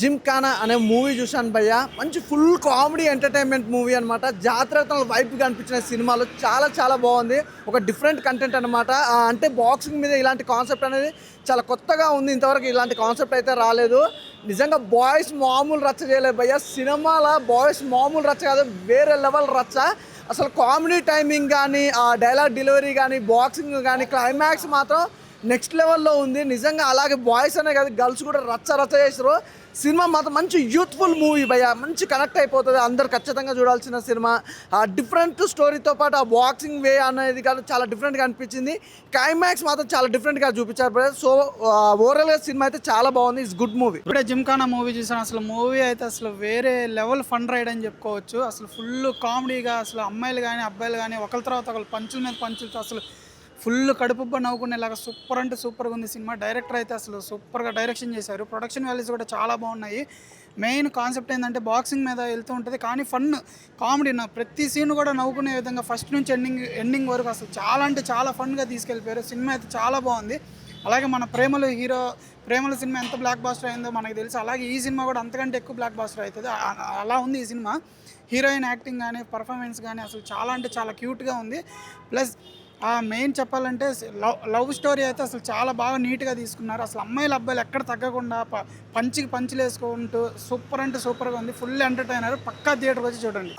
జిమ్ఖానా అనే మూవీ చూశాను భయ్య. మంచి ఫుల్ కామెడీ ఎంటర్టైన్మెంట్ మూవీ అనమాట. జాతరతల వైపు కనిపించిన సినిమాలో చాలా చాలా బాగుంది. ఒక డిఫరెంట్ కంటెంట్ అనమాట. అంటే బాక్సింగ్ మీద ఇలాంటి కాన్సెప్ట్ అనేది చాలా కొత్తగా ఉంది. ఇంతవరకు ఇలాంటి కాన్సెప్ట్ అయితే రాలేదు. నిజంగా బాయ్స్ మామూలు రచ్చ చేయలేదు భయ్య. సినిమాలో బాయ్స్ మామూలు రచ్చ కాదు, వేరే లెవెల్ రచ్చ. అసలు కామెడీ టైమింగ్ కానీ, ఆ డైలాగ్ డెలివరీ కానీ, బాక్సింగ్ కానీ, క్లైమాక్స్ మాత్రం నెక్స్ట్ లెవెల్లో ఉంది నిజంగా. అలాగే బాయ్స్ అనే కాదు, గర్ల్స్ కూడా రచ్చ రచ్చ చేస్తారు. సినిమా మాత్రం మంచి యూత్ఫుల్ మూవీ భయ్య. మంచి కనెక్ట్ అయిపోతుంది, అందరు ఖచ్చితంగా చూడాల్సిన సినిమా. ఆ డిఫరెంట్ స్టోరీతో పాటు ఆ బాక్సింగ్ వే అనేది కాదు, చాలా డిఫరెంట్గా అనిపించింది. క్లైమాక్స్ మాత్రం చాలా డిఫరెంట్గా చూపించారు భయ్య. సో ఓవరాల్గా సినిమా అయితే చాలా బాగుంది. It's good movie. ఇప్పుడే జిమ్ఖానా మూవీ చూసాను. అసలు మూవీ అయితే అసలు వేరే లెవెల్ ఫన్ రైడ్ అని చెప్పుకోవచ్చు. అసలు ఫుల్ కామెడీగా, అసలు అమ్మాయిలు కానీ అబ్బాయిలు కానీ ఒకరి తర్వాత ఒకరు పంచుల మీద పంచులతో అసలు ఫుల్ కడుపుబ్బ నవ్వుకునేలాగా సూపర్ అంటే సూపర్గా ఉంది సినిమా. డైరెక్టర్ అయితే అసలు సూపర్గా డైరెక్షన్ చేశారు. ప్రొడక్షన్ వాల్యూస్ కూడా చాలా బాగున్నాయి. మెయిన్ కాన్సెప్ట్ ఏంటంటే బాక్సింగ్ మీద వెళ్తూ ఉంటుంది, కానీ ఫన్ కామెడీ ప్రతి సీన్ కూడా నవ్వుకునే విధంగా ఫస్ట్ నుంచి ఎండింగ్ వరకు అసలు చాలా అంటే చాలా ఫన్గా తీసుకెళ్ళిపోయారు. సినిమా అయితే చాలా బాగుంది. అలాగే మన ప్రేమల సినిమా ఎంత బ్లాక్ బాస్టర్ అయిందో మనకు తెలుసు. అలాగే ఈ సినిమా కూడా అంతకంటే ఎక్కువ బ్లాక్ బాస్టర్ అవుతుంది. అలా ఉంది ఈ సినిమా. హీరోయిన్ యాక్టింగ్ కానీ, పర్ఫార్మెన్స్ కానీ అసలు చాలా అంటే చాలా క్యూట్గా ఉంది. ప్లస్ మెయిన్ చెప్పాలంటే లవ్ స్టోరీ అయితే అసలు చాలా బాగా నీట్గా తీసుకున్నారు. అసలు అమ్మాయిలు అబ్బాయిలు ఎక్కడ తగ్గకుండా పంచులు వేసుకుంటూ సూపర్ అంటే సూపర్గా ఉంది. Full entertainer. పక్కా థియేటర్కి వచ్చి చూడండి.